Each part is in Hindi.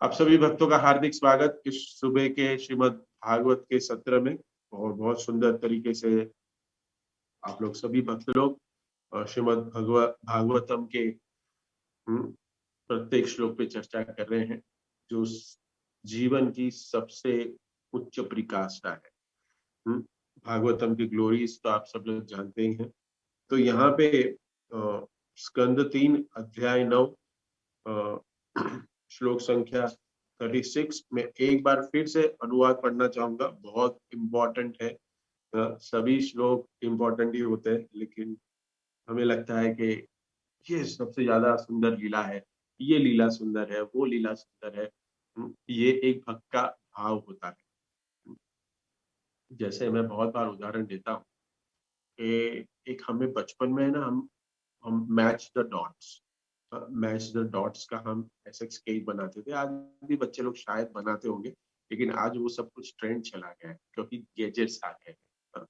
आप सभी भक्तों का हार्दिक स्वागत इस सुबह के श्रीमद् भागवत के सत्र में। और बहुत सुंदर तरीके से आप लोग सभी भक्त लोग श्रीमद् भागवतम के प्रत्येक श्लोक पे चर्चा कर रहे हैं, जो जीवन की सबसे उच्च परिकाष्ठा है। हम्म, भागवतम की ग्लोरीज तो आप सब लोग जानते ही हैं। तो यहाँ पे स्कंद 3 अध्याय 9 श्लोक संख्या 36 में एक बार फिर से अनुवाद पढ़ना चाहूंगा। बहुत इम्पोर्टेंट है। सभी श्लोक इम्पोर्टेंट ही होते हैं, लेकिन हमें लगता है कि ये सबसे ज्यादा सुंदर लीला है, ये लीला सुंदर है, वो लीला सुंदर है। ये एक भक्त का भाव होता है। जैसे मैं बहुत बार उदाहरण देता हूँ कि एक हमें बचपन में ना हम मैच द डॉट्स का हम ऐसे स्केच बनाते थे। आज भी बच्चे लोग शायद बनाते होंगे, लेकिन आज वो सब कुछ ट्रेंड चला गया है क्योंकि गैजेट्स आ गए हैं।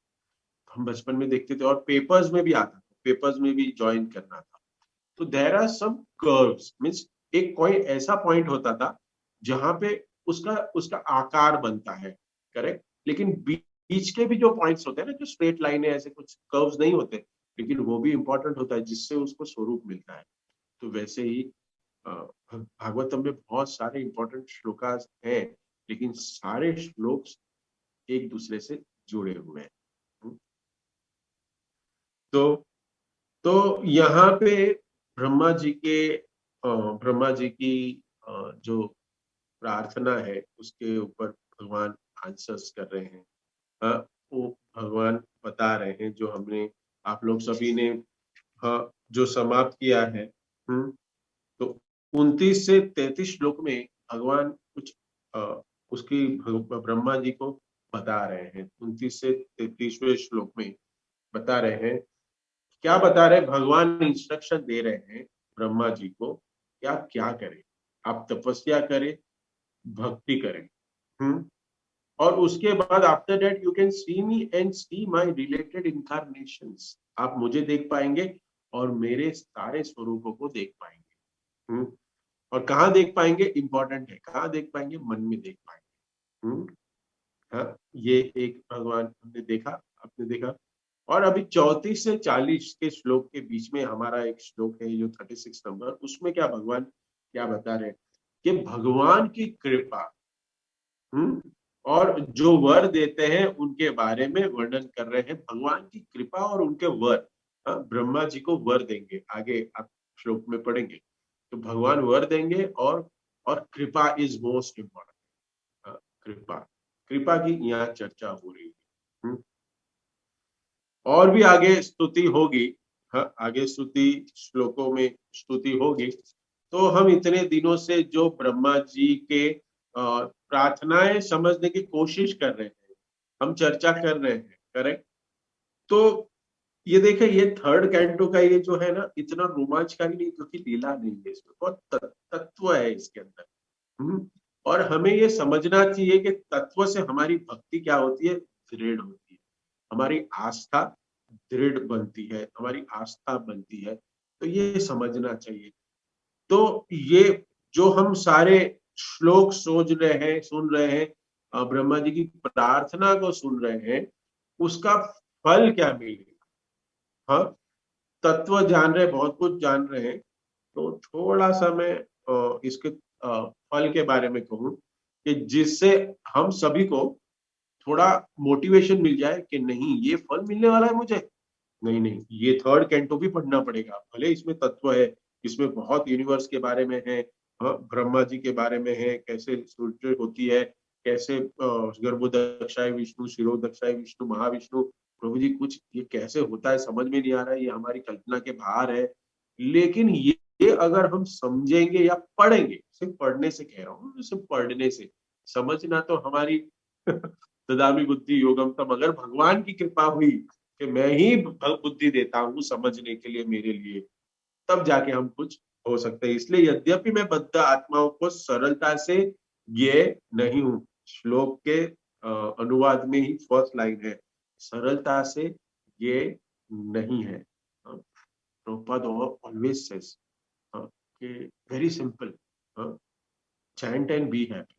हम बचपन में देखते थे और पेपर्स में भी आता था, पेपर्स में भी ज्वाइन करना था। तो there are some curves, means एक कोई ऐसा पॉइंट होता था जहां पे उसका उसका आकार बनता है, करेक्ट। लेकिन बीच के भी जो पॉइंट्स होते हैं ना, जो स्ट्रेट लाइन है, ऐसे कुछ कर्व्स नहीं होते, लेकिन वो भी इंपॉर्टेंट होता है जिससे उसको स्वरूप मिलता है। तो वैसे ही भागवतम में बहुत सारे इंपॉर्टेंट श्लोकास हैं, लेकिन सारे श्लोक एक दूसरे से जुड़े हुए हैं। तो यहाँ पे ब्रह्मा जी के ब्रह्मा जी की जो प्रार्थना है उसके ऊपर भगवान आंसर्स कर रहे हैं। वो भगवान बता रहे हैं जो हमने आप लोग सभी ने जो समाप्त किया है। तो 29 से 33 श्लोक में भगवान कुछ उसकी ब्रह्मा जी को बता रहे हैं। 29 से 33वें श्लोक में बता रहे हैं, क्या बता रहे हैं? भगवान इंस्ट्रक्शन दे रहे हैं ब्रह्मा जी को कि आप क्या करें। आप तपस्या करें, भक्ति करें। और उसके बाद after that you can see me and see my related incarnations. आप मुझे देख पाएंगे और मेरे सारे स्वरूपों को देख पाएंगे। और कहाँ देख पाएंगे? इंपॉर्टेंट है, कहाँ देख पाएंगे? मन में देख पाएंगे। हाँ, ये एक भगवान हमने देखा, आपने देखा। और अभी 34 से 40 के श्लोक के बीच में हमारा एक श्लोक है जो 36 नंबर, उसमें क्या भगवान क्या बता रहे हैं कि भगवान की कृपा और जो वर देते हैं उनके बारे में वर्णन कर रहे हैं। भगवान की कृपा और उनके वर। ब्रह्मा जी को वर देंगे, आगे आप श्लोक में पढ़ेंगे। तो भगवान वर देंगे और कृपा इज मोस्ट इम्पोर्टेंट। कृपा कृपा की यहाँ चर्चा हो रही है। और भी आगे स्तुति होगी। हाँ, आगे स्तुति श्लोकों में स्तुति होगी। तो हम इतने दिनों से जो ब्रह्मा जी के प्रार्थनाएं समझने की कोशिश कर रहे हैं, हम चर्चा कर रहे हैं, करेक्ट। तो ये देखें, ये थर्ड कैंटो का ये जो है ना, इतना रोमांचकारी नहीं क्योंकि लीला नहीं है इसमें, बहुत तत्व है इसके अंदर। और हमें ये समझना चाहिए कि तत्व से हमारी भक्ति क्या होती है? दृढ़ होती है, हमारी आस्था दृढ़ बनती है, हमारी आस्था बनती है। तो ये समझना चाहिए। तो ये जो हम सारे श्लोक सोच रहे हैं, सुन रहे हैं, ब्रह्मा जी की प्रार्थना को सुन रहे हैं, उसका फल क्या मिलेगा? हाँ, तत्व जान रहे, बहुत कुछ जान रहे हैं। तो थोड़ा सा मैं इसके फल के बारे में कहूँ कि जिससे हम सभी को थोड़ा मोटिवेशन मिल जाए कि नहीं, ये फल मिलने वाला है मुझे। नहीं नहीं, ये थर्ड कैंटो भी पढ़ना पड़ेगा। भले इसमें तत्व है, इसमें बहुत यूनिवर्स के बारे में है, ब्रह्मा जी के बारे में है, कैसे सृष्टि होती है, कैसे गर्भोदक्षाय विष्णु, शिरोदक्षाय विष्णु, महाविष्णु, प्रभु जी, कुछ ये कैसे होता है समझ में नहीं आ रहा है, ये हमारी कल्पना के बाहर है। लेकिन ये अगर हम समझेंगे या पढ़ेंगे, सिर्फ पढ़ने से कह रहा हूँ, सिर्फ पढ़ने से, समझना तो हमारी ददामी बुद्धि योगम तम, अगर भगवान की कृपा हुई कि मैं ही बुद्धि देता हूँ समझने के लिए मेरे लिए, तब जाके हम कुछ हो सकते हैं। इसलिए यद्यपि मैं बद्ध आत्माओं को सरलता से ये नहीं हूं, श्लोक के अनुवाद में ही फर्स्ट लाइन है, सरलता से ये नहीं है। प्रभुपाद ऑलवेज सेज कि very simple, chant and be happy,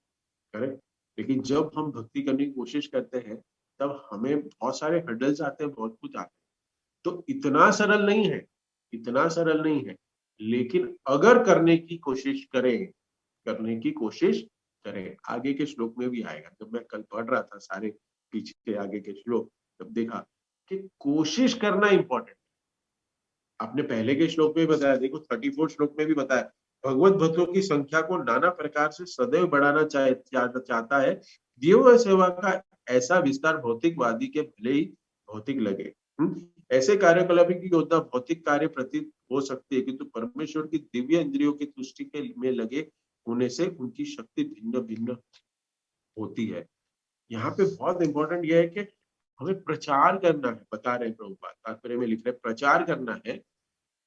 correct. लेकिन जब हम भक्ति करने की कोशिश करते हैं तब हमें बहुत सारे हर्डल्स आते हैं, बहुत कुछ आते हैं। तो इतना सरल नहीं है, इतना सरल नहीं है। लेकिन अगर करने की कोशिश करें, करने की कोशिश करें, आगे के श्लोक में भी आएगा। जब मैं कल पढ़ रहा था सारे पीछे के आगे के श्लोक, तब देखा कि कोशिश करना इंपॉर्टेंट। आपने पहले के श्लोक में बताया, देखो 34 श्लोक में भी बताया, भगवत भक्तों की संख्या को नाना प्रकार से सदैव बढ़ाना चाहता है। जीव सेवा का ऐसा विस्तार भौतिकवादी के भले ही भौतिक लगे। ऐसे कार्यकलाप की योजना भौतिक कार्य प्रतीत हो सकती है, किंतु परमेश्वर की दिव्य इंद्रियों की तुष्टि के में लगे होने से उनकी शक्ति भिन्न भिन्न होती है। यहाँ पे बहुत इंपॉर्टेंट यह है कि हमें प्रचार करना है, बता रहे हैं प्रभुपाद तात्पर्य में लिख रहे हैं, प्रचार करना है।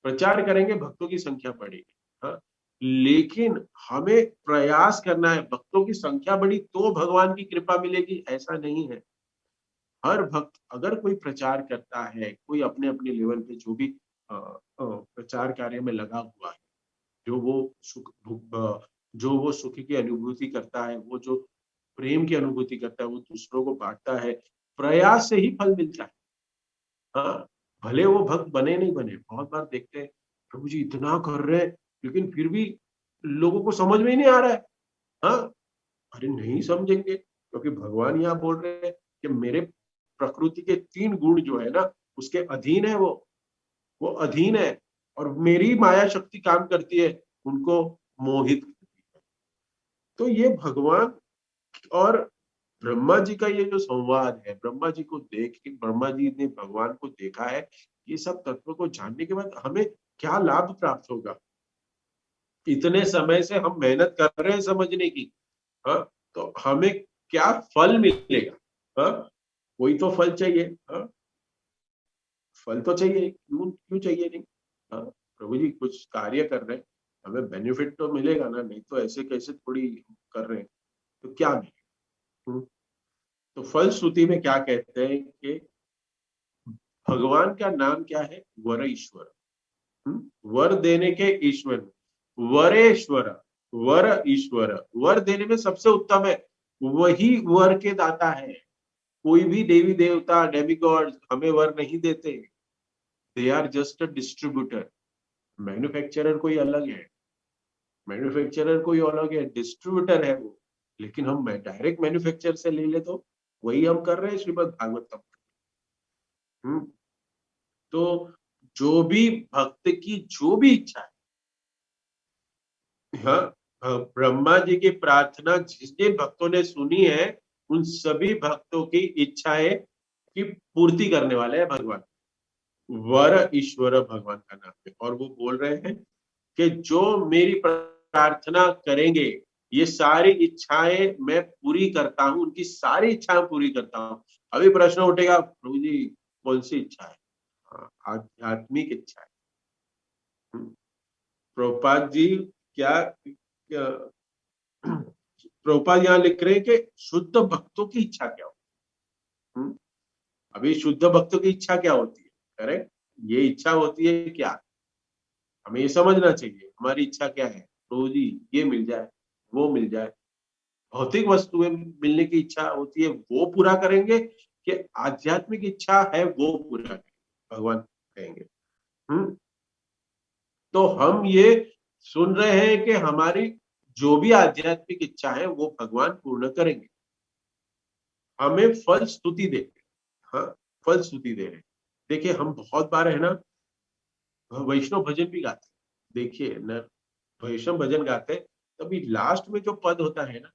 प्रचार करेंगे भक्तों की संख्या बढ़ेगी, हाँ, लेकिन हमें प्रयास करना है। भक्तों की संख्या बढ़ी तो भगवान की कृपा मिलेगी, ऐसा नहीं है। हर भक्त अगर कोई प्रचार करता है, कोई अपने अपने लेवल पे जो भी प्रचार कार्य में लगा हुआ है, जो वो जो वो सुख की अनुभूति करता है, वो जो प्रेम की अनुभूति करता है, वो दूसरों को बांटता है, प्रयास से ही फल मिलता है। हाँ, भले वो भक्त बने नहीं बने, बहुत बार देखते हैं प्रभु जी इतना कर रहे हैं लेकिन फिर भी लोगों को समझ में ही नहीं आ रहा है। हाँ, अरे नहीं समझेंगे, क्योंकि भगवान यहाँ बोल रहे हैं कि मेरे प्रकृति के 3 गुण जो है ना, उसके अधीन है वो अधीन है, और मेरी माया शक्ति काम करती है उनको मोहित करती है। तो ये भगवान और ब्रह्मा जी का ये जो संवाद है, ब्रह्मा जी को देख के, ब्रह्मा जी ने भगवान को देखा है, ये सब तत्व को जानने के बाद हमें क्या लाभ प्राप्त होगा। इतने समय से हम मेहनत कर रहे हैं समझने की, हाँ, तो हमें क्या फल मिलेगा। हाँ, कोई तो फल चाहिए। हाँ, फल तो चाहिए, क्यों क्यों चाहिए नहीं। हाँ, प्रभु जी कुछ कार्य कर रहे हैं, हमें बेनिफिट तो मिलेगा ना, नहीं तो ऐसे कैसे थोड़ी कर रहे हैं, तो क्या मिलेगा। तो फलश्रुति में क्या कहते हैं कि भगवान का नाम क्या है, वर ईश्वर। वर देने के ईश्वर, वरेश्वर, वर ईश्वर, वर देने में सबसे उत्तम है, वही वर के दाता है। कोई भी देवी देवता डेमिगॉड हमें वर नहीं देते, they are just a distributor. Manufacturer कोई अलग है, मैन्युफैक्चरर कोई अलग है, डिस्ट्रीब्यूटर है वो। लेकिन हम डायरेक्ट मैन्युफैक्चर से ले ले तो वही हम कर रहे हैं श्रीमद भागवतम। हम्म तो जो भी भक्त की जो भी इच्छा है, हाँ, ब्रह्मा जी की प्रार्थना जिस जिन भक्तों ने सुनी है, उन सभी भक्तों की इच्छाएं की पूर्ति करने वाले हैं भगवान। वर ईश्वर भगवान का नाम है, और वो बोल रहे हैं कि जो मेरी प्रार्थना करेंगे, ये सारी इच्छाएं मैं पूरी करता हूँ, उनकी सारी इच्छाएं पूरी करता हूँ। अभी प्रश्न उठेगा प्रभु जी कौन सी इच्छा है। हाँ, आध्यात्मिक इच्छा है। प्रभुपाद जी क्या प्रभुपाद यहाँ लिख रहे हैं कि शुद्ध भक्तों की इच्छा क्या हो। अभी शुद्ध भक्तों की इच्छा क्या होती है, करेक्ट, ये इच्छा होती है क्या, हमें ये समझना चाहिए हमारी इच्छा क्या है। प्रभु जी ये मिल जाए, वो मिल जाए, भौतिक वस्तुएं मिलने की इच्छा होती है, वो पूरा करेंगे, कि आध्यात्मिक इच्छा है वो पूरा करेंगे, भगवान कहेंगे। हम्म तो हम ये सुन रहे हैं कि हमारी जो भी आध्यात्मिक इच्छा है वो भगवान पूर्ण करेंगे, हमें फल स्तुति दे रहे। हाँ, फल स्तुति दे रहे। देखिए हम बहुत बार है ना वैष्णव भजन भी गाते हैं। देखिए न, वैष्णव भजन गाते हैं, तभी लास्ट में जो पद होता है ना,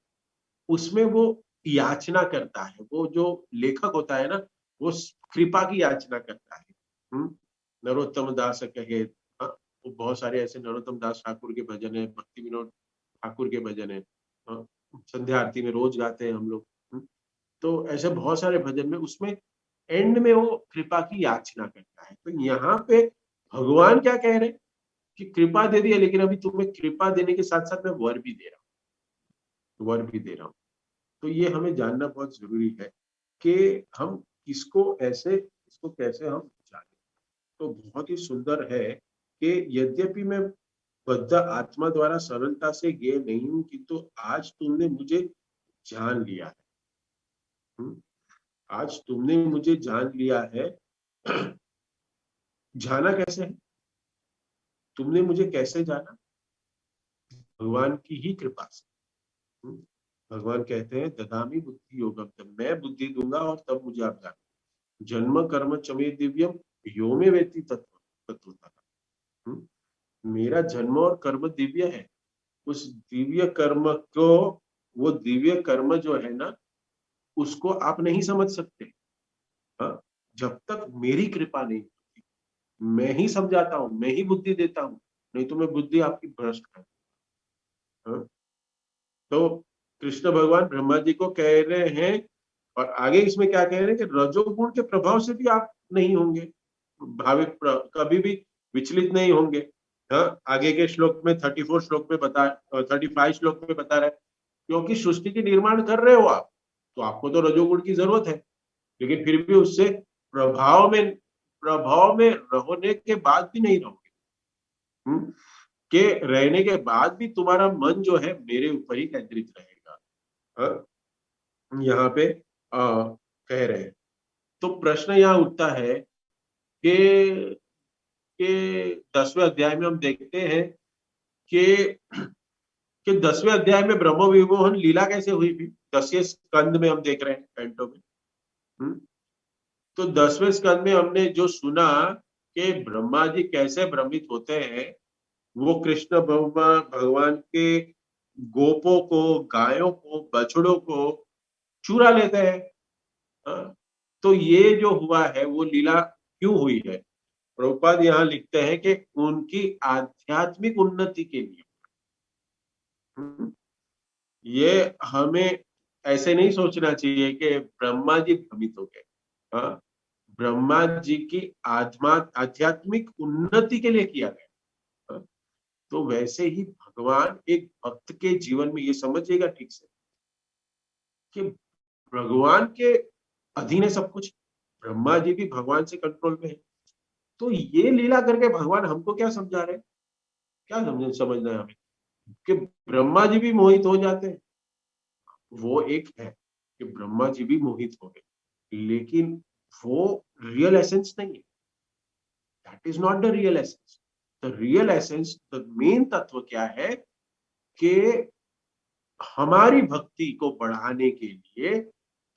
उसमें वो याचना करता है, वो जो लेखक होता है ना, वो कृपा की याचना करता है। नरोत्तम दास कहे, हाँ, वो बहुत सारे ऐसे नरोत्तम दास ठाकुर के भजन है, भक्ति विनोद ठाकुर के भजन है, हाँ, संध्या आरती में रोज गाते हैं हम लोग। तो ऐसे बहुत सारे भजन में उसमें एंड में वो कृपा की याचना करता है। तो यहाँ पे भगवान क्या कह रहे हैं कि कृपा दे दिया, लेकिन अभी तुम्हें कृपा देने के साथ साथ मैं वर भी दे रहा हूँ, वर भी दे रहा हूँ। तो ये हमें जानना बहुत जरूरी है कि हम इसको ऐसे, इसको कैसे हम जाने। तो बहुत ही सुंदर है कि यद्यपि मैं बद्ध आत्मा द्वारा सरलता से गे नहीं हूं, किंतु आज तुमने मुझे जान लिया है। आज तुमने मुझे जान लिया है। जाना कैसे है? तुमने मुझे कैसे जाना? भगवान की ही कृपा से। हम्म, भगवान कहते हैं ददामी बुद्धि योगम, तब मैं बुद्धि दूंगा और तब मुझे आप जानो। जन्म कर्म चमे दिव्यम यो में वेत्ति तत्व तत्वतः। मेरा जन्म और कर्म दिव्य है। उस दिव्य कर्म को, वो दिव्य कर्म जो है ना, उसको आप नहीं समझ सकते। हाँ, जब तक मेरी कृपा नहीं होती। मैं ही समझाता हूँ, मैं ही बुद्धि देता हूँ, नहीं तो मैं बुद्धि आपकी भ्रष्ट कर। हाँ? तो कृष्ण भगवान ब्रह्मा जी को कह रहे हैं, और आगे इसमें क्या कह रहे हैं कि रजोगुण के प्रभाव से भी आप नहीं होंगे, कभी भी विचलित नहीं होंगे। हाँ, आगे के श्लोक में 34 श्लोक में बता 35 श्लोक में बता रहे हैं, क्योंकि सृष्टि के निर्माण कर रहे हो आप, तो आपको तो रजोगुण की जरूरत है, लेकिन फिर भी उससे प्रभाव में प्रभाव में रहने के बाद भी नहीं रहोगे। के रहने के बाद भी तुम्हारा मन जो है मेरे ऊपर ही केंद्रित रहेगा। हाँ? यहाँ पे कह रहे हैं। तो प्रश्न यहाँ उठता है कि 10वें अध्याय में हम देखते हैं कि 10वें अध्याय में ब्रह्म विमोहन लीला कैसे हुई थी। 10वें स्कंद में हम देख रहे हैं कैंटो में। तो 10वें स्कंद में हमने जो सुना कि ब्रह्मा जी कैसे भ्रमित होते हैं, वो कृष्ण भगवान के गोपों को, गायों को, बछड़ों को चुरा लेते हैं। हाँ? तो ये जो हुआ है वो लीला क्यों हुई है? प्रभुपाद यहाँ लिखते हैं कि उनकी आध्यात्मिक उन्नति के लिए। ये हमें ऐसे नहीं सोचना चाहिए कि ब्रह्मा जी भ्रमित हो गए। हाँ? ब्रह्मा जी की आध्यात्मिक उन्नति के लिए किया गया। हाँ? तो वैसे ही भगवान एक भक्त के जीवन में, ये समझिएगा ठीक से, कि भगवान के अधीन है सब कुछ। ब्रह्मा जी भी भगवान से कंट्रोल में है। तो ये लीला करके भगवान हमको क्या समझा रहे हैं? क्या समझना है हमें? कि ब्रह्मा जी भी मोहित हो जाते हैं। वो एक है कि ब्रह्मा जी भी मोहित हो गए, लेकिन वो रियल एसेंस नहीं है। That is not the real essence. The real essence, the main तत्व क्या है कि हमारी भक्ति को बढ़ाने के लिए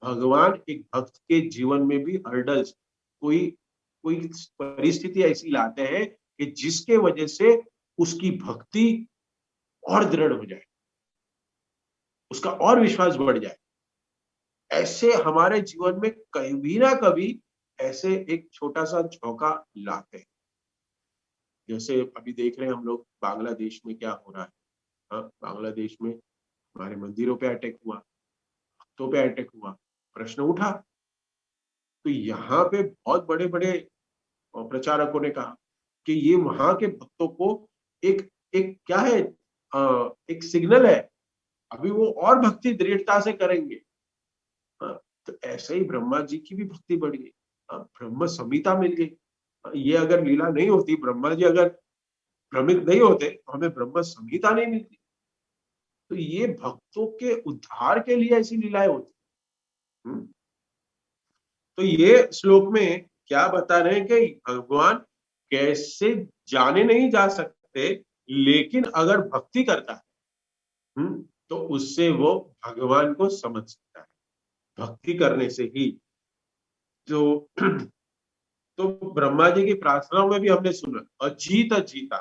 भगवान एक भक्त के जीवन में भी हर्डल्स, कोई कोई परिस्थिति ऐसी लाते हैं कि जिसके वजह से उसकी भक्ति और दृढ़ हो जाए, उसका और विश्वास बढ़ जाए। ऐसे हमारे जीवन में कभी ना कभी ऐसे एक छोटा सा झोंका लाते हैं। जैसे अभी देख रहे हैं हम लोग बांग्लादेश में क्या हो रहा है। हाँ, बांग्लादेश में हमारे मंदिरों पे अटैक हुआ, भक्तों पे अटैक हुआ, प्रश्न उठा। तो यहाँ पे बहुत बड़े बड़े प्रचारकों ने कहा कि ये वहां के भक्तों को एक एक क्या है, एक सिग्नल है, अभी वो और भक्ति दृढ़ता से करेंगे। हाँ, तो ऐसे ही ब्रह्मा जी की भी भक्ति बढ़ गई। हाँ, ब्रह्म संहिता मिल गई। ये अगर लीला नहीं होती, ब्रह्मा जी अगर भ्रमित नहीं होते, तो हमें ब्रह्म संहिता नहीं मिलती। तो ये भक्तों के उद्धार के लिए ऐसी लीलाएं होती। तो ये श्लोक में क्या बता रहे हैं कि भगवान कैसे जाने नहीं जा सकते, लेकिन अगर भक्ति करता है तो उससे वो भगवान को समझ सकता है, भक्ति करने से ही। तो तो ब्रह्मा जी की प्रार्थनाओं में भी हमने सुना अजीत अजीता।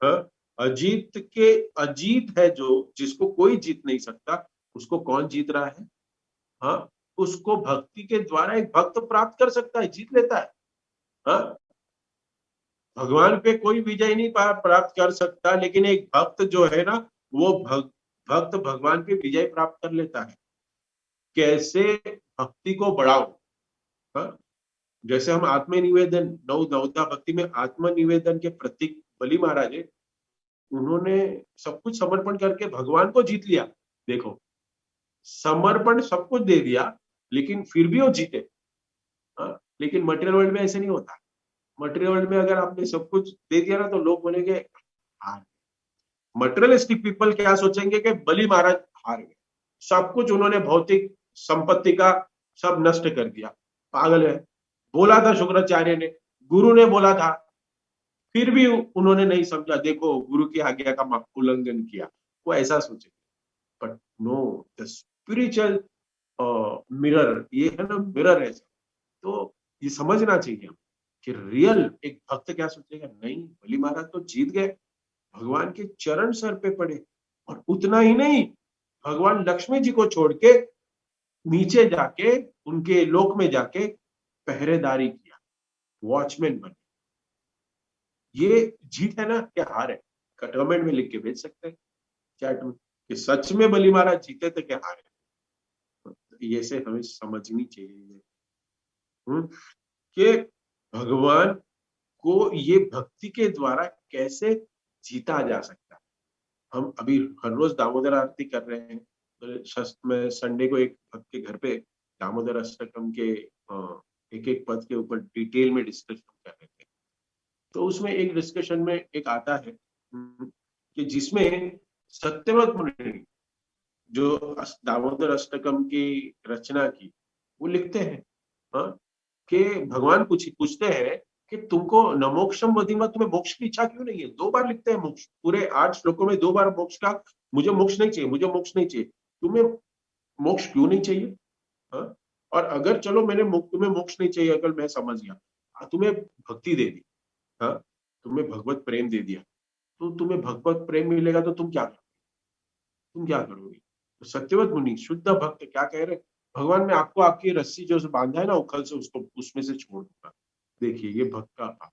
हाँ? अजीत है जो, जिसको कोई जीत नहीं सकता, उसको कौन जीत रहा है? हाँ, उसको भक्ति के द्वारा एक भक्त प्राप्त कर सकता है, जीत लेता है। हाँ? भगवान पे कोई विजय नहीं प्राप्त कर सकता, लेकिन एक भक्त जो है ना, वो भक्त भगवान पे विजय प्राप्त कर लेता है। कैसे? भक्ति को बढ़ाओ। हाँ? जैसे हम आत्मनिवेदन, नवदा भक्ति में आत्मनिवेदन के प्रतीक बलि महाराज है, उन्होंने सब कुछ समर्पण करके भगवान को जीत लिया। देखो, समर्पण सब कुछ दे दिया, लेकिन फिर भी वो जीते। हाँ? लेकिन मटेरियल वर्ल्ड में ऐसे नहीं होता। मटेरियल वर्ल्ड में अगर आपने सब कुछ दे दिया ना, तो लोग बोलेंगे हाँ, मटेरियलिस्टिक पीपल क्या सोचेंगे कि बलि महाराज हार गए, सब कुछ उन्होंने भौतिक संपत्ति का सब नष्ट कर दिया, पागल है। बोला था शुक्राचार्य ने, गुरु ने बोला था, फिर भी उन्होंने नहीं समझा, देखो गुरु की आज्ञा का उल्लंघन किया, वो ऐसा सोचे। But no, the spiritual mirror, ये है ना मिरर है। तो ये समझना चाहिए हम कि रियल एक भक्त क्या सोचेगा, नहीं बलि महाराज तो जीत गए, भगवान के चरण सर पे पड़े, और उतना ही नहीं, भगवान लक्ष्मी जी को छोड़ के नीचे जाके उनके लोक में जाके पहरेदारी किया, वॉचमैन बने। ये जीत है ना क्या हार है? कमेंट में लिख के भेज सकते हैं चैट में कि सच में बलि महाराज जीते थे क्या हार है। ये से हमें समझनी चाहिए कि भगवान को ये भक्ति के द्वारा कैसे जीता जा सकता है। हम अभी हर रोज दामोदर आरती कर रहे हैं, तो मैं संडे को एक भक्त के घर पे दामोदर अष्टकम के एक एक पद के ऊपर डिटेल में डिस्कशन कर रहे थे। तो उसमें एक डिस्कशन में एक आता है कि जिसमें सत्यव्रत मुनि जो दामोदर अष्टकम की रचना की, वो लिखते हैं हाँ, कि भगवान पूछते हैं कि तुमको न मोक्षम वधिमा, तुम्हें मोक्ष की इच्छा क्यों नहीं है? 2 बार लिखते हैं मोक्ष, पूरे 8 श्लोकों में 2 बार मोक्ष का, मुझे मोक्ष नहीं चाहिए, मुझे मोक्ष नहीं चाहिए। तुम्हें मोक्ष क्यों नहीं चाहिए? हाँ? और अगर चलो मैंने तुम्हें मोक्ष नहीं चाहिए, अगर मैं समझ गया, तुम्हें भक्ति दे दी, हाँ, तुम्हें भगवत प्रेम दे दिया, तो तुम्हें भगवत प्रेम मिलेगा तो तुम क्या करोगे? तो सत्यवत मुनि शुद्ध भक्त क्या कह रहे, भगवान मैं आपको आपकी रस्सी जो बांधा है ना उखल से, उसको उसमें से छोड़ दूंगा। देखिए ये भक्त का भाव।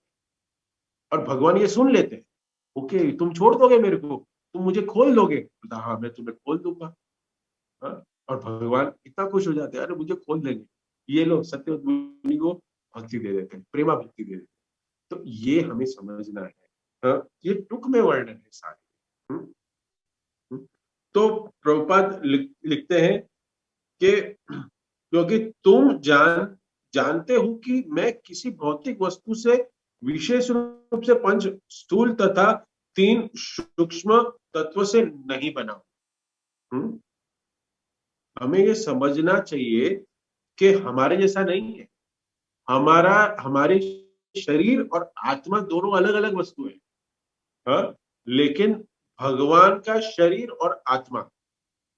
और भगवान ये सुन लेते हैं, ओके तुम छोड़ दोगे मेरे को, तुम मुझे खोल दोगे? हाँ मैं तुम्हें खोल दूंगा। हाँ? और भगवान इतना खुश हो जाते हैं, अरे मुझे खोल देंगे, ये लो सत्यवत मुनि को भक्ति दे देते हैं, प्रेमा भक्ति दे देते हैं। तो ये हमें समझना है। हाँ? ये टुक में वर्णन है सारे। तो प्रभुपाद लिखते हैं कि क्योंकि तुम जानते हो कि मैं किसी भौतिक वस्तु से विशेष रूप से 5 स्थूल तथा 3 सूक्ष्म तत्व से नहीं बना हूं। हमें ये समझना चाहिए कि हमारे जैसा नहीं है, हमारे शरीर और आत्मा दोनों अलग अलग वस्तु है। हाँ? लेकिन भगवान का शरीर और आत्मा,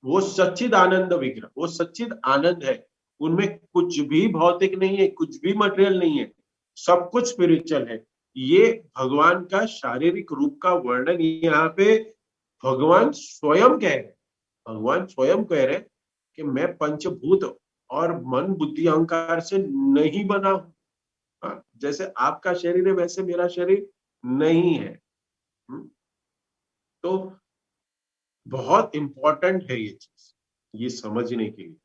वो सच्चिद आनंद विग्रह, वो सच्चिद आनंद है, उनमें कुछ भी भौतिक नहीं है, कुछ भी मटेरियल नहीं है, सब कुछ स्पिरिचुअल है। ये भगवान का शारीरिक रूप का वर्णन यहाँ पे भगवान स्वयं कह रहे, भगवान स्वयं कह रहे कि मैं पंचभूत और मन बुद्धि अहंकार से नहीं बना हूं। हाँ, जैसे आपका शरीर है वैसे मेरा शरीर नहीं है। तो बहुत इंपॉर्टेंट है ये चीज, ये समझने के लिए।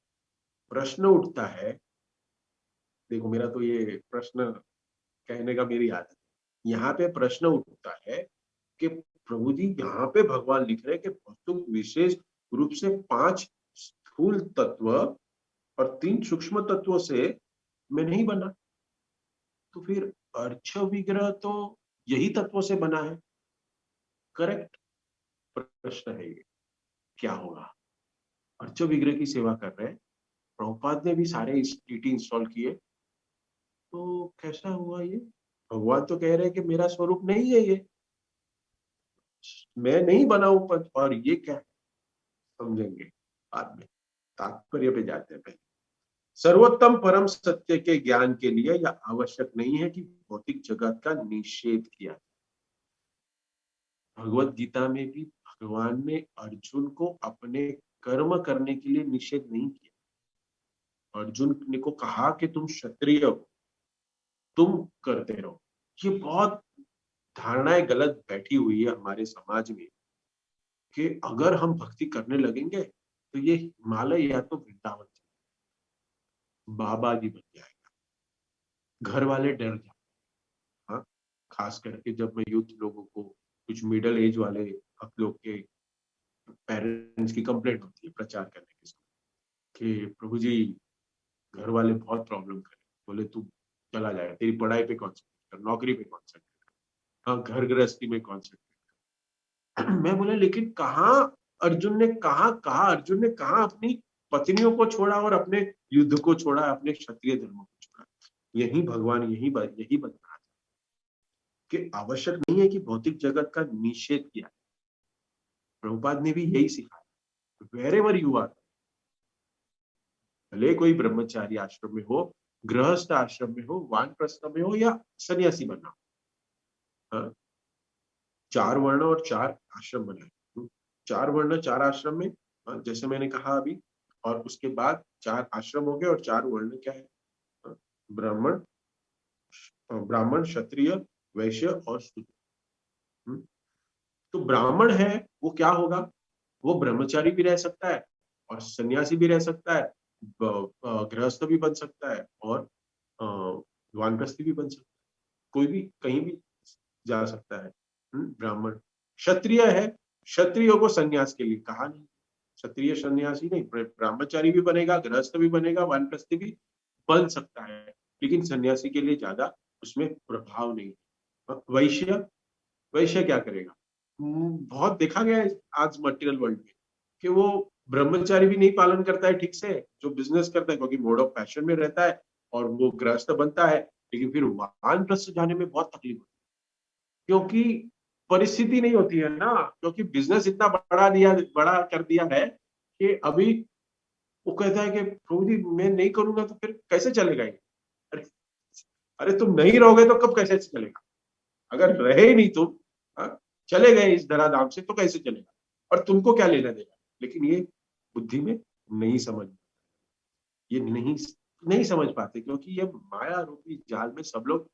प्रश्न उठता है, देखो मेरा तो ये प्रश्न कहने का मेरी आदत है, यहाँ पे प्रश्न उठता है कि प्रभु जी यहाँ पे भगवान लिख रहे हैं कि तुम विशेष रूप से 5 स्थूल तत्व और 3 सूक्ष्म तत्वों से मैं नहीं बना, तो फिर अर्च विग्रह तो यही तत्वों से बना है, करेक्ट? प्रश्न है ये, क्या होगा? अर्च विग्रह की सेवा कर रहे हैं, प्रभुपाद ने भी सारे टीटी इंस्टॉल किए, तो कैसा हुआ ये? भगवान तो कह रहे हैं कि मेरा स्वरूप नहीं है ये, मैं नहीं बना हूं पद, और ये क्या है? समझेंगे बाद में, तात्पर्य पे जाते हैं पहले। सर्वोत्तम परम सत्य के ज्ञान के लिए यह आवश्यक नहीं है कि भौतिक जगत का निषेध किया जाए। भगवत गीता में भी भगवान ने अर्जुन को अपने कर्म करने के लिए निषेध नहीं किया। अर्जुन ने को कहा कि तुम क्षत्रिय हो, तुम करते रहो। ये बहुत धारणाएं गलत बैठी हुई है हमारे समाज में कि अगर हम भक्ति करने लगेंगे तो ये हिमालय या तो वृंदावन बाबा जी बन जाएगा, घर वाले डर जाए। हाँ, खास करके जब मैं यूथ लोगों को, कुछ मिडिल एज वाले आप लोग के पेरेंट्स की कंप्लेंट होती है प्रचार करने के समय कि प्रभु जी घर वाले बहुत प्रॉब्लम करे, बोले तू चला जाएगा, तेरी पढ़ाई पे कॉन्सेंट्रेट कर, नौकरी पे कॉन्सेंट्रेट कर, हाँ घर गृहस्थी में कॉन्सेंट्रेट। मैं बोला लेकिन कहाँ अर्जुन ने कहा अपनी पत्नियों को छोड़ा और अपने युद्ध को छोड़ा, अपने क्षत्रिय धर्म को छोड़ा। यही भगवान यही बता रहा कि आवश्यक नहीं है कि भौतिक जगत का निषेध किया। प्रभुपाद ने भी यही सिखाया, वेर एवर यू आर, भले कोई ब्रह्मचारी आश्रम में हो, गृहस्थ आश्रम में हो, वानप्रस्थ में हो या सन्यासी बना, हाँ, 4 वर्ण और 4 आश्रम बनाए। 4 वर्ण 4 आश्रम में, हाँ, जैसे मैंने कहा अभी, और उसके बाद 4 आश्रम हो गए और 4 वर्ण क्या है, हाँ, ब्राह्मण ब्राह्मण क्षत्रिय वैश्य और शूद्र। तो ब्राह्मण है वो क्या होगा, वो ब्रह्मचारी भी रह सकता है और सन्यासी भी रह सकता है, गृहस्थ भी बन सकता है और वानप्रस्थी भी बन सकता है, कोई भी कहीं भी जा सकता है। ब्राह्मण क्षत्रिय है, क्षत्रियो को सन्यास के लिए कहा नहीं, क्षत्रिय सन्यासी नहीं, ब्रह्मचारी भी बनेगा, गृहस्थ भी बनेगा, वानप्रस्थी भी बन सकता है, लेकिन सन्यासी के लिए ज्यादा उसमें प्रभाव नहीं। वैश्य वैश्य क्या करेगा, बहुत देखा गया है आज मटेरियल वर्ल्ड में कि वो ब्रह्मचारी भी नहीं पालन करता है ठीक से, जो बिजनेस करता है क्योंकि मोड ऑफ पैशन में रहता है और वो गृहस्थ बनता है, लेकिन फिर वानप्रस्थ जाने में बहुत तकलीफ होती है क्योंकि परिस्थिति नहीं होती है ना, क्योंकि बिजनेस इतना बड़ा कर दिया है कि अभी वो कहता है कि प्रभु जी मैं नहीं करूंगा तो फिर कैसे चलेगा ये। अरे अरे तुम नहीं रहोगे तो कब कैसे चलेगा, अगर रहे ही नहीं तुम, हाँ, चले गए इस धराधाम से तो कैसे चलेगा, और तुमको क्या लेना देगा। लेकिन ये बुद्धि में नहीं समझ, ये नहीं समझ पाते क्योंकि ये माया रूपी जाल में सब लोग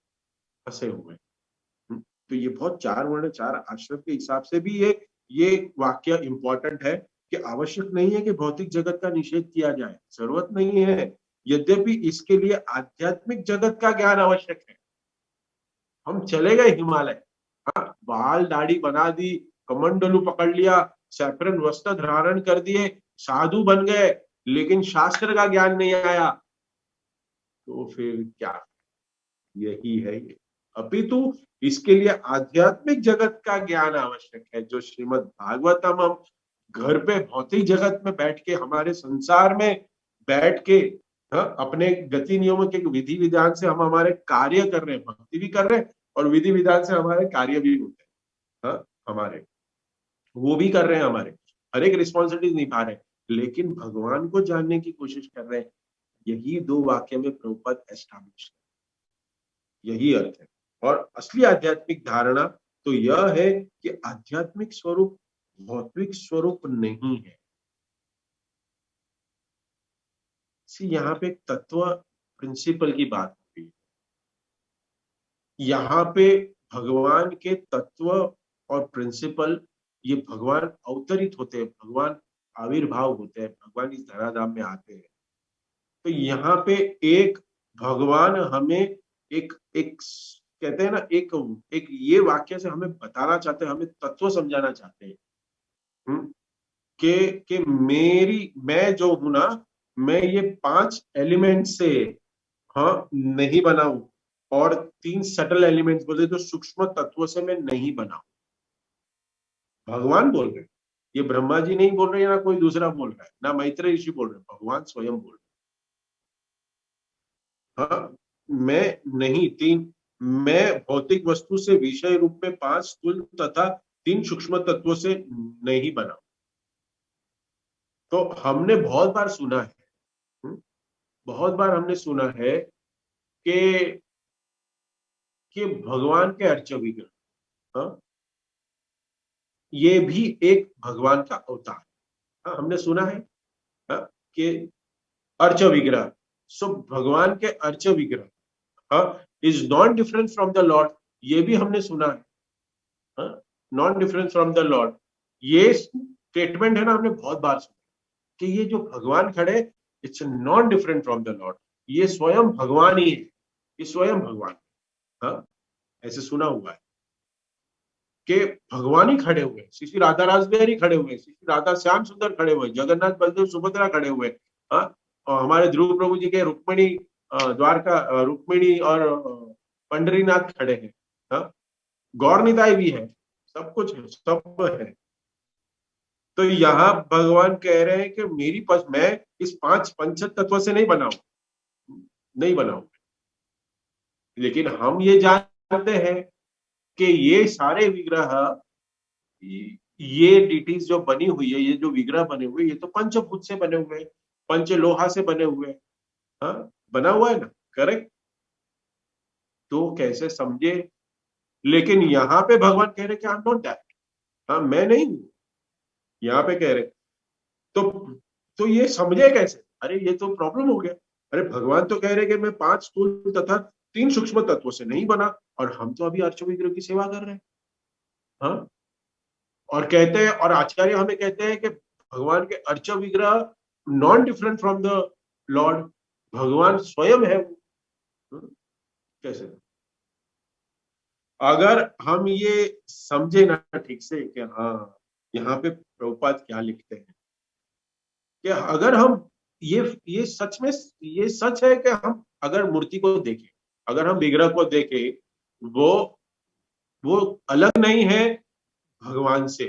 फंसे हुए हैं। तो ये बहुत 4 वर्ण 4 आश्रम के हिसाब से भी ये वाक्य इंपॉर्टेंट है कि आवश्यक नहीं है कि भौतिक जगत का निषेध किया जाए, जरूरत नहीं है, यद्यपि इसके लिए आध्यात्मिक जगत का ज्ञान आवश्यक है। हम चले गए हिमालय, हाँ, बाल दाढ़ी बना दी, कमंडलू पकड़ लिया, सैफरन वस्त्र धारण कर दिए, साधु बन गए, लेकिन शास्त्र का ज्ञान नहीं आया, तो फिर क्या, यही है ये। अपितु इसके लिए आध्यात्मिक जगत का ज्ञान आवश्यक है, जो श्रीमद् भागवतम हम घर पे भौतिक जगत में बैठ के, हमारे संसार में बैठ के, हाँ, अपने गति नियमों के विधि विधान से हम हमारे कार्य कर रहे हैं, भक्ति भी कर रहे हैं और विधि विधान से हमारे कार्य भी होते हैं, हाँ, हमारे वो भी कर रहे हैं, हमारे हर एक रिस्पॉन्सिबिलिटी निभा रहे हैं, लेकिन भगवान को जानने की कोशिश कर रहे हैं। यही 2 वाक्य में प्रभुपद एस्टैब्लिश, यही अर्थ है। और असली आध्यात्मिक धारणा तो यह है कि आध्यात्मिक स्वरूप भौतिक स्वरूप नहीं है। यहाँ पे एक तत्व प्रिंसिपल की बात होती है, यहाँ पे भगवान के तत्व और प्रिंसिपल, ये भगवान अवतरित होते हैं, भगवान आविर्भाव होते हैं, भगवान इस धराधाम में आते हैं। तो यहाँ पे एक भगवान हमें एक एक कहते हैं ना, एक ये वाक्य से हमें बताना चाहते हैं, हमें तत्व समझाना चाहते हैं, कि मैं जो हूं ना, मैं ये 5 एलिमेंट से, हाँ, नहीं बना हूं, और 3 सटल एलिमेंट्स बोलते जो सूक्ष्म तत्वों से मैं नहीं बना हूं। भगवान बोल रहे हैं, ये ब्रह्मा जी नहीं बोल रहे हैं, ना कोई दूसरा बोल रहा है, ना मैत्रेय ऋषि बोल रहे हैं, भगवान स्वयं बोल रहे हैं। हाँ, मैं भौतिक वस्तु से विषय रूप में 5 स्थूल तथा 3 सूक्ष्म तत्वों से नहीं बना। तो हमने बहुत बार सुना है, बहुत बार हमने सुना है कि भगवान के अर्च विग्रह, हाँ, ये भी एक भगवान का अवतार, हाँ, हमने सुना है, हाँ, कि अर्च विग्रह, सो भगवान के अर्च विग्रह, हाँ, is not different from the Lord, ये भी हमने सुना है, हाँ, not different from the Lord. ये स्टेटमेंट है ना, हमने बहुत बार सुना कि ये जो भगवान खड़े, it's not different from the Lord, ये स्वयं भगवान ही है, ये स्वयं भगवान, हाँ, ऐसे सुना हुआ है कि भगवान ही खड़े हुए, श्री श्री राधा रासबिहारी खड़े हुए, श्री श्री राधा श्याम सुंदर खड़े हुए, जगन्नाथ बलदेव सुभद्रा खड़े हुए, हाँ, और हमारे ध्रुव प्रभु जी के रुक्मिणी, द्वारका रुक्मिणी और पंडरीनाथ खड़े हैं, हाँ, गौर निताई भी है, सब कुछ है, सब है। तो यहाँ भगवान कह रहे हैं कि मैं इस पांच पंच तत्व से नहीं बनाऊ, नहीं बनाऊ। लेकिन हम ये जानते हैं कि ये सारे विग्रह, ये डिटीज जो बनी हुई है, ये जो विग्रह बने हुए, ये तो पंचभूत से बने हुए हैं, पंच लोहा से बने हुए हैं। हाँ, बना हुआ है ना, करेक्ट। तो कैसे समझे? लेकिन यहाँ पे भगवान कह रहे कि आई एम नॉट दैट, हाँ मैं नहीं हूं, यहाँ पे कह रहे। तो ये समझे कैसे? अरे ये तो प्रॉब्लम हो गया। अरे भगवान तो कह रहे कि मैं पांच स्थूल तथा तीन सूक्ष्म तत्वों से नहीं बना, और हम तो अभी अर्च विग्रह की सेवा कर रहे हैं। हाँ, और कहते हैं, और आचार्य हमें कहते हैं कि भगवान के अर्च विग्रह non different from the Lord, भगवान स्वयं है वो। कैसे? अगर हम ये समझे ना ठीक से कि हाँ, यहाँ पे प्रभुपाद क्या लिखते हैं, कि अगर हम ये सच में, ये सच है कि हम अगर मूर्ति को देखें, अगर हम विग्रह को देखें, वो वो अलग नहीं है भगवान से,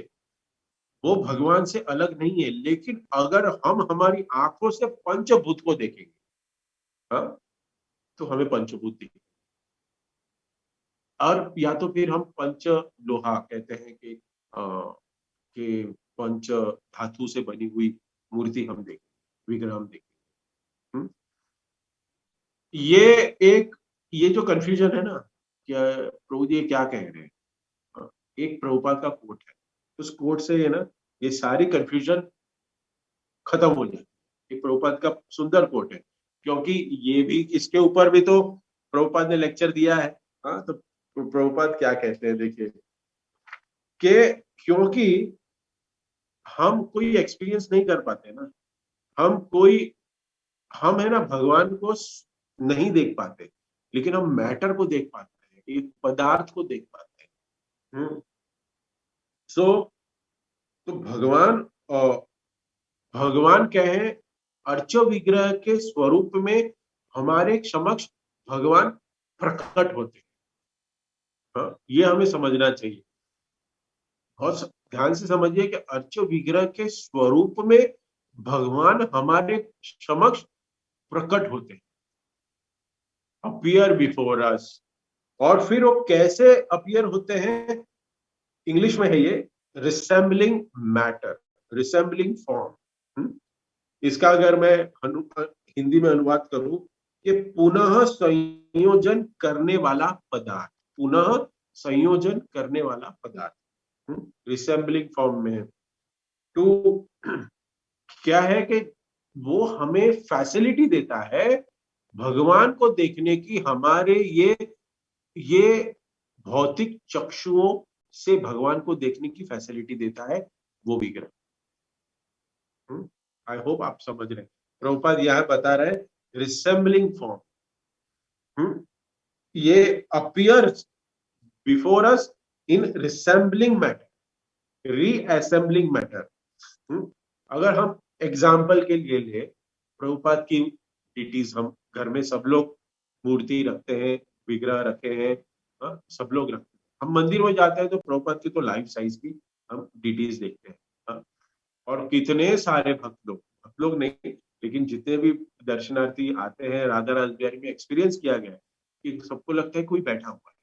वो भगवान से अलग नहीं है। लेकिन अगर हम हमारी आंखों से पंचभूत को देखेंगे, हाँ, तो हमें पंचभूत दिखेंगे। और या तो फिर हम पंच लोहा कहते हैं कि पंच धातु से बनी हुई मूर्ति हम देखें, विग्रह हम देखें। हम्म? ये एक, ये जो कंफ्यूजन है ना, क्या प्रभु जी ये क्या कह रहे हैं, हाँ, एक प्रभुपाद का कोट है, उस कोट से ये ना, ये सारी कंफ्यूजन खत्म हो जाए। एक प्रभुपाद का सुंदर कोट है, क्योंकि ये भी, इसके ऊपर भी तो प्रभुपाद ने लेक्चर दिया है। हाँ, तो प्रभुपाद क्या कहते हैं, देखिए कि क्योंकि हम कोई एक्सपीरियंस नहीं कर पाते ना, हम कोई, हम है ना भगवान को नहीं देख पाते, लेकिन हम मैटर को देख पाते हैं, एक पदार्थ को देख पाते हैं। सो तो भगवान कहे अर्च विग्रह के स्वरूप में हमारे समक्ष भगवान प्रकट होते हैं। हाँ, ये हमें समझना चाहिए। बहुत ध्यान से समझिए कि अर्च विग्रह के स्वरूप में भगवान हमारे समक्ष प्रकट होते हैं, अपीयर बिफोर अस। और फिर वो कैसे अपीयर होते हैं? इंग्लिश में है ये रिसेंबलिंग मैटर, रिसेंबलिंग फॉर्म। इसका अगर मैं हिंदी में अनुवाद करूं, कि पुनः संयोजन करने वाला पदार्थ, पुनः संयोजन करने वाला पदार्थ, रिसेंबलिंग फॉर्म में है। तो क्या है कि वो हमें फैसिलिटी देता है भगवान को देखने की, हमारे ये भौतिक चक्षुओं से भगवान को देखने की फैसिलिटी देता है वो विग्रह। आई होप आप समझ रहे हैं। प्रभुपाद यह बता रहे हैं रिसेंबलिंग फॉर्म, ये अपीयर बिफोर अस इन रिसेंबलिंग मैटर, रीअसेंबलिंग मैटर। अगर हम एग्जाम्पल के लिए ले, प्रभुपाद की डिटीज, हम घर में सब लोग मूर्ति रखते हैं, विग्रह रखे हैं, सब लोग रखते हैं। हम मंदिर में जाते हैं तो प्रभुपाद की तो लाइफ साइज की हम डिटीज देखते हैं। और कितने सारे भक्त लोग नहीं, लेकिन जितने भी दर्शनार्थी आते हैं राधा रासबिहारी में, एक्सपीरियंस किया गया है कि सबको लगता है कोई बैठा हुआ है,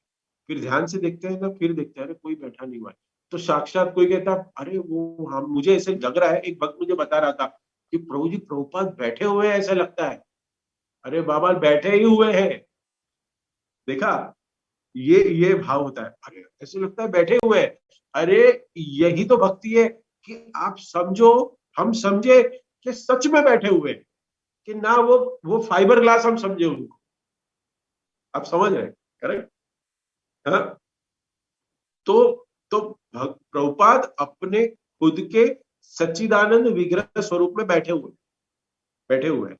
फिर ध्यान से देखते हैं ना, फिर देखते हैं अरे कोई बैठा नहीं हुआ है। तो साक्षात कोई कहता अरे वो, हम, मुझे ऐसे लग रहा है, एक भक्त मुझे बता रहा था कि प्रभु जी प्रभुपाद बैठे हुए हैं ऐसा लगता है। अरे बाबा बैठे ही हुए हैं, देखा, ये भाव होता है, अरे ऐसे लगता है बैठे हुए हैं। अरे यही तो भक्ति है, कि आप समझो, हम समझे कि सच में बैठे हुए हैं, कि ना वो फाइबर ग्लास हम समझे उनको। आप समझ रहे हैं, करेक्ट? हाँ, तो प्रभुपाद अपने खुद के सच्चिदानंद विग्रह स्वरूप में बैठे हुए हैं।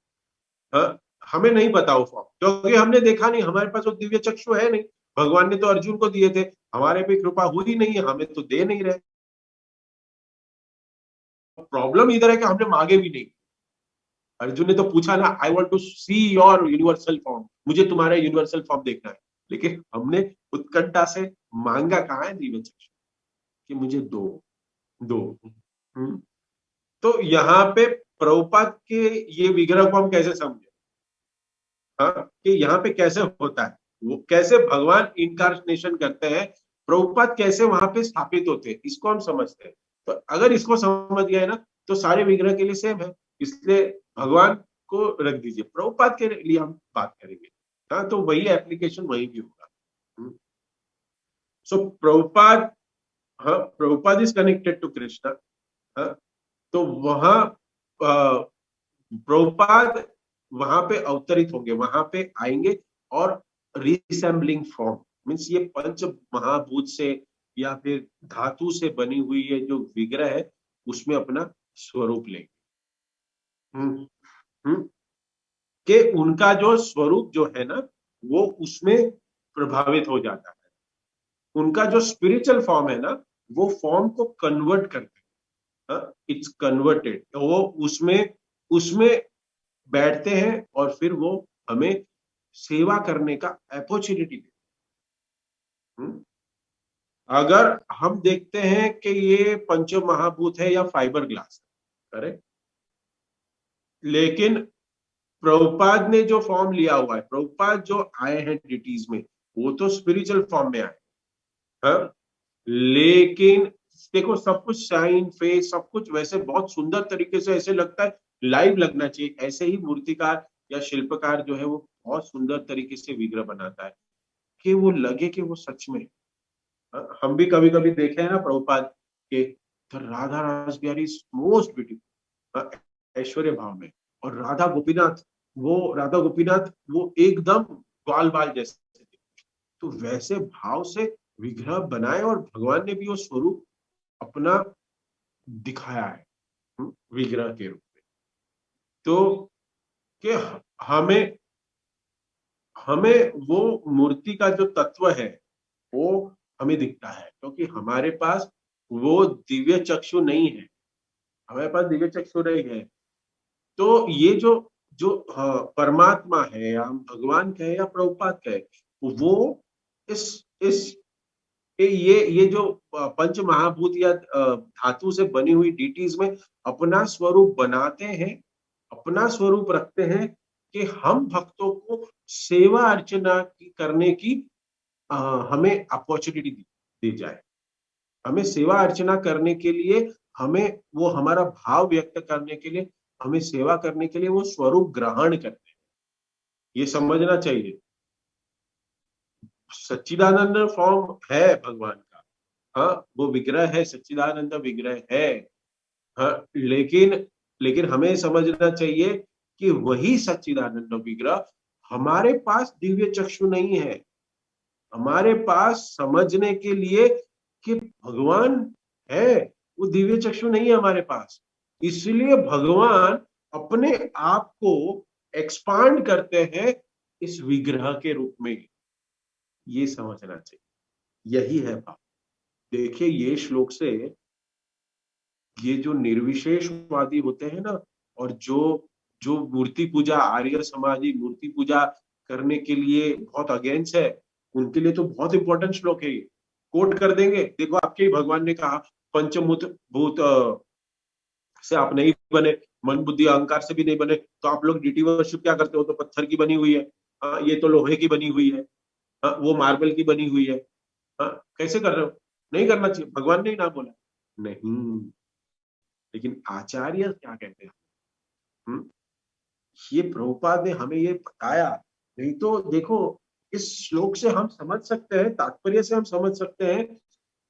हाँ, हमें नहीं पता वो फॉर्म, क्योंकि हमने देखा नहीं, हमारे पास वो दिव्य चक्षु है नहीं। भगवान ने तो अर्जुन को दिए थे, हमारे पे कृपा हुई नहीं है, हमें तो दे नहीं रहे। प्रॉब्लम इधर है कि हमने मांगे भी नहीं। अर्जुन ने तो पूछा ना, I want to see your universal form, मुझे तुम्हारा यूनिवर्सल फॉर्म देखना है। लेकिन हमने उत्कंठा से मांगा कहाँ है दिव्य चक्षु? कि मुझे दो दो। तो यहाँ पे प्रभुपाद के ये विग्रह को हम कैसे समझे, हाँ, कि यहाँ पे कैसे होता है, वो कैसे भगवान इनकार्नेशन करते हैं, प्रभुपाद कैसे वहां पे स्थापित होते हैं, इसको हम समझते हैं। तो अगर इसको समझ गए ना, तो सारे विग्रह के लिए सेम है, इसलिए भगवान को रख दीजिए, प्रभुपाद के लिए हम बात करेंगे। हाँ, तो वही एप्लीकेशन वही भी होगा। सो प्रभुपाद, हाँ, Prabhupada is connected to Krishna. हाँ, तो वहां प्रभुपाद वहां पे अवतरित होंगे, वहां पे आएंगे, और रिसेंबलिंग फॉर्म मीन्स ये पंच महाभूत से या फिर धातु से बनी हुई ये जो विग्रह है उसमें अपना स्वरूप लेंगे। हम्म हम्म कि उनका जो स्वरूप जो है ना, वो उसमें प्रभावित हो जाता है, उनका जो स्पिरिचुअल फॉर्म है ना, वो फॉर्म को कन्वर्ट करते हैं, इट्स कन्वर्टेड, वो उसमें उसमें बैठते हैं, और फिर वो हमें सेवा करने का अपॉर्चुनिटी देते हैं। अगर हम देखते हैं कि ये पंच महाभूत है या फाइबर ग्लास, करेक्ट, लेकिन प्रभुपाद ने जो फॉर्म लिया हुआ है, प्रभुपाद जो आए हैं डिटीज में, वो तो स्पिरिचुअल फॉर्म में आए, हाँ, लेकिन देखो सब कुछ साइन फेस सब कुछ वैसे बहुत सुंदर तरीके से ऐसे लगता है, लाइव लगना चाहिए, ऐसे ही मूर्तिकार या शिल्पकार जो है वो बहुत सुंदर तरीके से विग्रह बनाता है कि वो लगे कि वो सच में। हम भी कभी कभी देखे हैं ना प्रभुपाद के, तो राधा रास बिहारी मोस्ट ब्यूटीफुल ऐश्वर्य भाव में, और राधा गोपीनाथ, वो राधा गोपीनाथ वो एकदम बाल बाल जैसे थे। तो वैसे भाव से विग्रह बनाए, और भगवान ने भी वो स्वरूप अपना दिखाया है विग्रह के रूप में। तो कि हमें हमें वो मूर्ति का जो तत्व है वो हमें दिखता है, क्योंकि हमारे पास वो दिव्य चक्षु नहीं है, हमारे पास दिव्य चक्षु नहीं है। तो ये जो जो परमात्मा है, या हम भगवान कहे या प्रभुपाद कहे, वो इस ये जो पंच महाभूत या धातु से बनी हुई डीटीज में अपना स्वरूप बनाते हैं, अपना स्वरूप रखते हैं, कि हम भक्तों को सेवा अर्चना करने की अ, हमें अपॉर्चुनिटी दी जाए, हमें सेवा अर्चना करने के लिए, हमें वो हमारा भाव व्यक्त करने के लिए, हमें सेवा करने के लिए वो स्वरूप ग्रहण करते हैं, ये समझना चाहिए। सच्चिदानंद फॉर्म है भगवान का, हाँ, वो विग्रह है, सच्चिदानंद विग्रह है, हाँ, लेकिन लेकिन हमें समझना चाहिए कि वही सच्चिदानंद विग्रह, हमारे पास दिव्य चक्षु नहीं है, हमारे पास समझने के लिए कि भगवान है, वो दिव्य चक्षु नहीं है हमारे पास, इसलिए भगवान अपने आप को एक्सपांड करते हैं इस विग्रह के रूप में, ये समझना चाहिए, यही है भाव। देखिए ये श्लोक से, ये जो निर्विशेषवादी होते हैं ना, और जो जो मूर्ति पूजा, आर्य समाजी मूर्ति पूजा करने के लिए बहुत अगेंस्ट है, उनके लिए तो बहुत इंपॉर्टेंट श्लोक है ये, कोट कर देंगे, देखो आपके ही भगवान ने कहा, पंचभूत भूत से आप नहीं बने, मन बुद्धि अहंकार से भी नहीं बने, तो आप लोग डीटी वर्शिप क्या करते हो, तो पत्थर की बनी हुई है, ये तो लोहे की बनी हुई है, वो मार्बल की बनी हुई है, कैसे कर रहे हो, नहीं करना चाहिए, भगवान ने ही ना बोला, नहीं, लेकिन आचार्य क्या कहते हैं, हम्म, ये प्रभुपाद ने हमें ये बताया, नहीं तो देखो इस श्लोक से हम समझ सकते हैं, तात्पर्य से हम समझ सकते हैं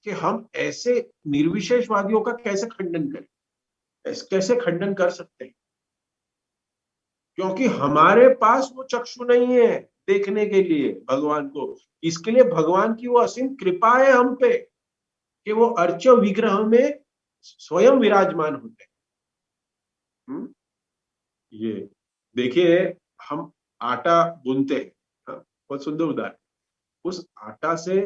कि हम ऐसे निर्विशेषवादियों का कैसे खंडन करें, कैसे खंडन कर सकते हैं, क्योंकि हमारे पास वो चक्षु नहीं है देखने के लिए भगवान को, इसके लिए भगवान की वो असीम कृपा है हम पे, कि वो अर्च विग्रह में स्वयं विराजमान होते हैं। ये देखिए, हम आटा बुनते हैं, बहुत सुंदर उदाहरण, उस आटा से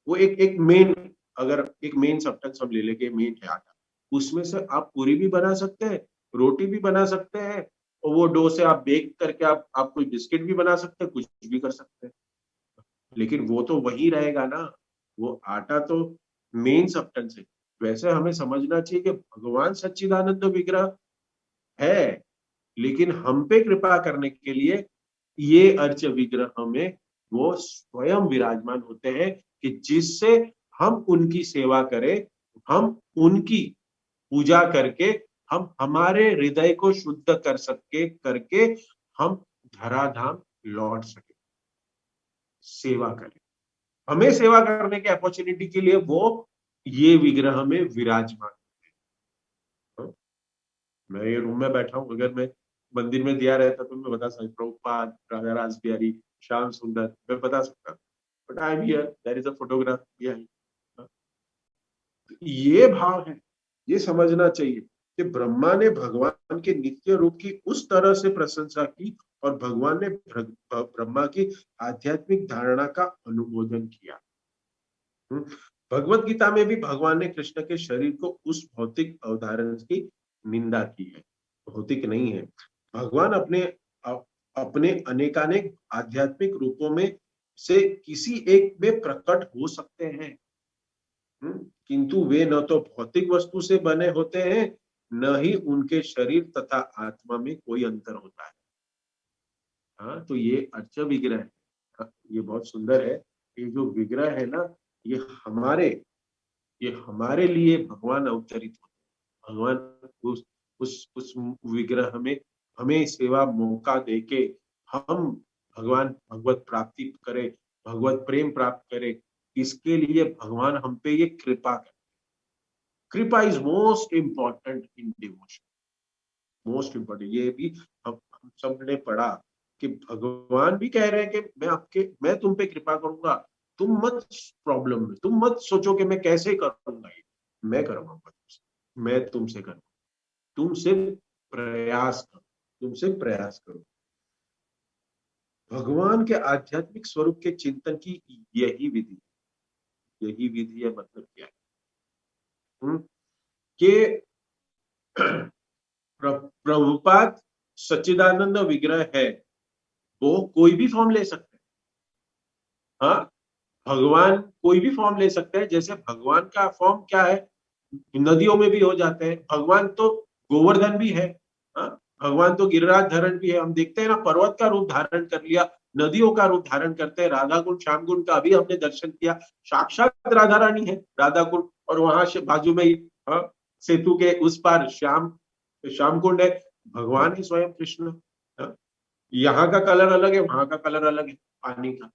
वो एक मेन, अगर एक मेन सब्सटेंस हम ले लेके, मेन है आटा, उसमें से आप पूरी भी बना सकते हैं, रोटी भी बना सकते हैं, और वो डो से आप बेक करके आप कोई बिस्किट भी बना सकते हैं, कुछ भी कर सकते हैं, लेकिन वो तो वही रहेगा ना, वो आटा तो मेन सब्सटेंस है। वैसे हमें समझना चाहिए कि भगवान सच्चिदानंद विग्रह है, लेकिन हम पे कृपा करने के लिए ये अर्च विग्रह में वो स्वयं विराजमान होते हैं कि जिससे हम उनकी सेवा करें, हम उनकी पूजा करके हम हमारे हृदय को शुद्ध कर सके करके हम धराधाम लौट सके, सेवा करें। हमें सेवा करने के अपॉर्चुनिटी के लिए वो ये विग्रह में विराजमान। मैं ये रूम में बैठा हूं, अगर मैं मंदिर में दिया रहता तो मैं बता सकता, प्रभुपाद, राधा रास बिहारी, श्याम सुंदर, मैं बता सकता, but I am here, there is a photograph behind. ये भाव है, ये समझना चाहिए कि ब्रह्मा ने भगवान के नित्य रूप की उस तरह से प्रशंसा की और भगवान ने ब्रह्मा की आध्यात्मिक धारणा का अनुमोदन किया। भगवत गीता में भी भगवान ने कृष्ण के शरीर को उस भौतिक अवधारण की निंदा की है, भौतिक नहीं है। भगवान अपने अनेकानेक आध्यात्मिक रूपों में से किसी एक में प्रकट हो सकते हैं, किंतु वे न तो भौतिक वस्तु से बने होते हैं, न ही उनके शरीर तथा आत्मा में कोई अंतर होता है। हाँ, तो ये अर्च विग्रह है। हाँ, ये बहुत सुंदर है। ये जो विग्रह है ना, ये हमारे ये हमारे लिए भगवान अवतरित होते हैं। भगवान उस विग्रह में हमें सेवा मौका देके हम भगवान भगवत प्राप्ति करें, भगवत प्रेम प्राप्त करें, इसके लिए भगवान हम पे ये कृपा करें। कृपा is most important in devotion, most important. ये भी हम सब ने पढ़ा कि भगवान भी कह रहे हैं कि मैं तुम पे कृपा करूंगा, तुम मत प्रॉब्लम में, तुम मत सोचो कि मैं कैसे करूंगा, ये मैं करवाऊंगा तुमसे, मैं तुमसे करूंगा, तुम सिर्फ प्रयास करो, तुम सिर्फ प्रयास करो। भगवान के आध्यात्मिक स्वरूप के चिंतन की यही विधि है। मतलब क्या है कि प्रभुपाद सच्चिदानंद विग्रह है, वो कोई भी फॉर्म ले सकते हैं। हाँ, भगवान कोई भी फॉर्म ले सकते हैं। जैसे भगवान का फॉर्म क्या है, नदियों में भी हो जाते हैं। भगवान तो गोवर्धन भी है, हाँ, भगवान तो गिरिराज धरण भी है। हम देखते हैं ना, पर्वत का रूप धारण कर लिया, नदियों का रूप धारण करते हैं। राधा कुंड श्याम कुंड का अभी हमने दर्शन किया, साक्षात राधा रानी है राधा कुंड, और वहां से बाजू में ही सेतु के उस पार श्याम कुंड है, भगवान ही स्वयं कृष्ण। यहाँ का कलर अलग है, वहां का कलर अलग है पानी का।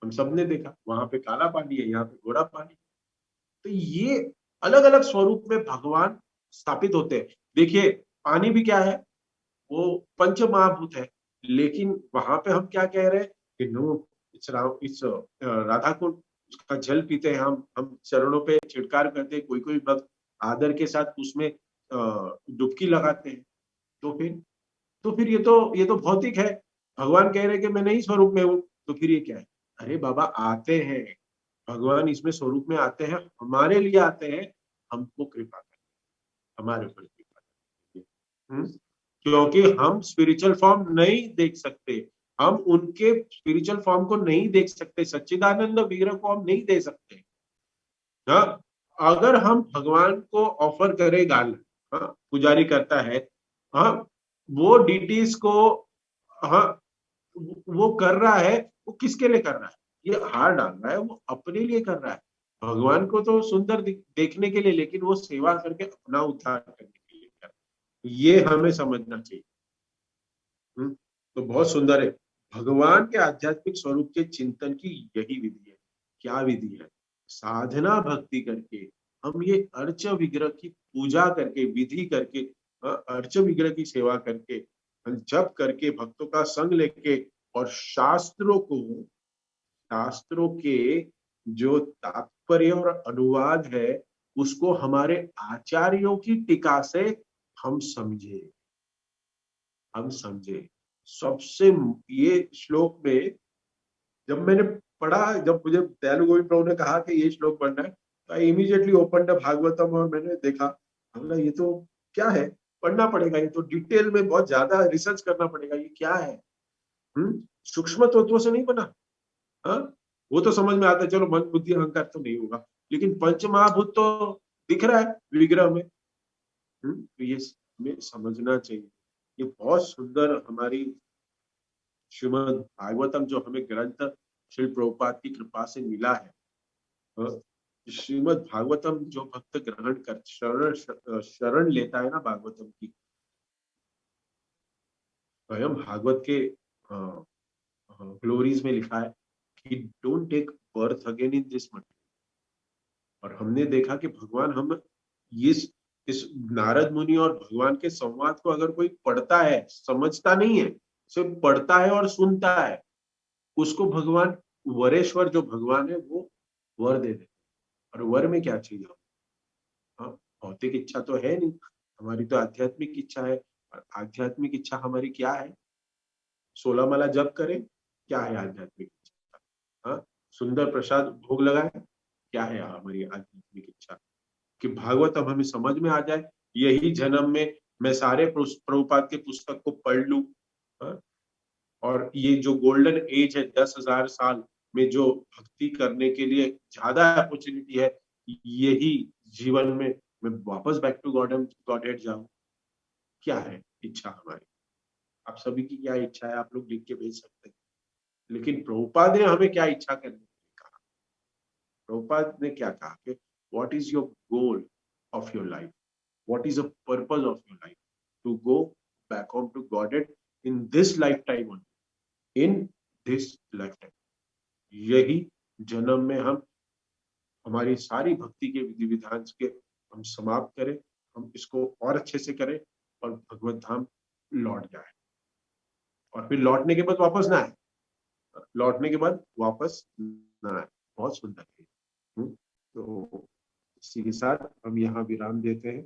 हम सबने देखा, वहां पे काला पानी है, यहाँ पे गोरा पानी। तो ये अलग अलग स्वरूप में भगवान स्थापित होते हैं। देखिए, पानी भी क्या है, वो पंच महाभूत है, लेकिन वहां पे हम क्या कह रहे हैं कि नो, इस राधा को उसका जल पीते हैं, हम चरणों पे छिड़कार करते हैं, कोई कोई भक्त आदर के साथ उसमें डुबकी लगाते हैं। तो फिर ये तो भौतिक है। भगवान कह रहे हैं कि मैं नहीं स्वरूप में हूं, तो फिर ये क्या है? अरे बाबा, आते हैं भगवान, इसमें स्वरूप में आते हैं, हमारे लिए आते हैं, हमको कृपा करें, हमारे ऊपर कृपा करें। क्योंकि हम स्पिरिचुअल फॉर्म नहीं देख सकते, हम उनके स्पिरिचुअल फॉर्म को नहीं देख सकते, सच्चिदानंद विग्रह को हम नहीं दे सकते। हाँ, अगर हम भगवान को ऑफर करें गाल, हाँ, पुजारी करता है, हाँ, वो डिटीज को, हाँ, वो कर रहा है, वो किसके लिए कर रहा है? ये हार डाल रहा है, वो अपने लिए कर रहा है। भगवान को तो सुंदर देखने के लिए, लेकिन वो सेवा करके अपना उद्धार करने के लिए कर रहा है। ये हमें समझना चाहिए। तो बहुत सुंदर है। भगवान के आध्यात्मिक स्वरूप के चिंतन की यही विधि है। क्या विधि है? साधना भक्ति करके हम ये अर्च विग्रह की पूजा करके, विधि करके, अर्च विग्रह की सेवा करके, जप करके, भक्तों का संग लेके, और शास्त्रों के जो तात्पर्य और अनुवाद है, उसको हमारे आचार्यों की टीका से हम समझे। सबसे ये श्लोक में जब मैंने पढ़ा, जब मुझे दयालु गोविंद प्रभु ने कहा कि ये श्लोक पढ़ना है, तो I immediately open the Bhagavatam और मैंने देखा, हमने ये तो क्या है, पढ़ना पड़ेगा, ये तो डिटेल में बहुत ज्यादा रिसर्च करना पड़ेगा, ये क्या है। सूक्ष्म तत्वों से नहीं बना। हाँ, वो तो समझ में आता है, चलो मन बुद्धि अहंकार तो नहीं होगा, लेकिन पंच महाभूत तो दिख रहा है विग्रह में। तो ये हमें समझना चाहिए। ये बहुत सुंदर हमारी श्रीमद् भागवतम जो हमें ग्रंथ श्री प्रभुपाद की कृपा से मिला है। श्रीमद् भागवतम जो भक्त ग्रहण कर शरण लेता है ना भागवतम की, स्वयं भागवत के ग्लोरीज में लिखा है कि don't take birth again in this material. और हमने देखा कि भगवान हम इस नारद मुनि और भगवान के संवाद को अगर कोई पढ़ता है, समझता नहीं है, सिर्फ पढ़ता है और सुनता है, उसको भगवान वरेश्वर जो भगवान है वो वर दे दे। और वर में क्या चाहिए? हाँ, भौतिक इच्छा तो है नहीं, हमारी तो आध्यात्मिक इच्छा है। और आध्यात्मिक इच्छा हमारी क्या है? 16 माला जप करें, क्या है आध्यात्मिक इच्छा? हाँ, सुंदर प्रसाद भोग लगाए, क्या है हमारी आध्यात्मिक इच्छा? कि भागवत अब हमें समझ में आ जाए, यही जन्म में मैं सारे प्रभुपाद के पुस्तक को पढ़ लूं। हाँ? और ये जो गोल्डन एज है 10,000 साल में, जो भक्ति करने के लिए ज्यादा अपॉर्चुनिटी है, यही जीवन में मैं वापस बैक टू गॉड हेड जाऊं। क्या है इच्छा हमारी? आप सभी की क्या इच्छा है आप लोग लिख के भेज सकते हैं। लेकिन प्रभुपाद ने हमें क्या इच्छा करने के लिए कहा? प्रभुपाद ने क्या कहा कि what is your goal of your life, what is the purpose of your life? To go back home to godhead in this lifetime only, in this lifetime. यही जन्म में हम हमारी सारी भक्ति के विधि विधान के हम समाप्त करें, हम इसको और अच्छे से करें और भगवत धाम लौट जाए। और फिर लौटने के बाद वापस ना आए, लौटने के बाद वापस ना आए। बहुत सुंदर है। तो इसी के साथ हम यहाँ विराम देते हैं।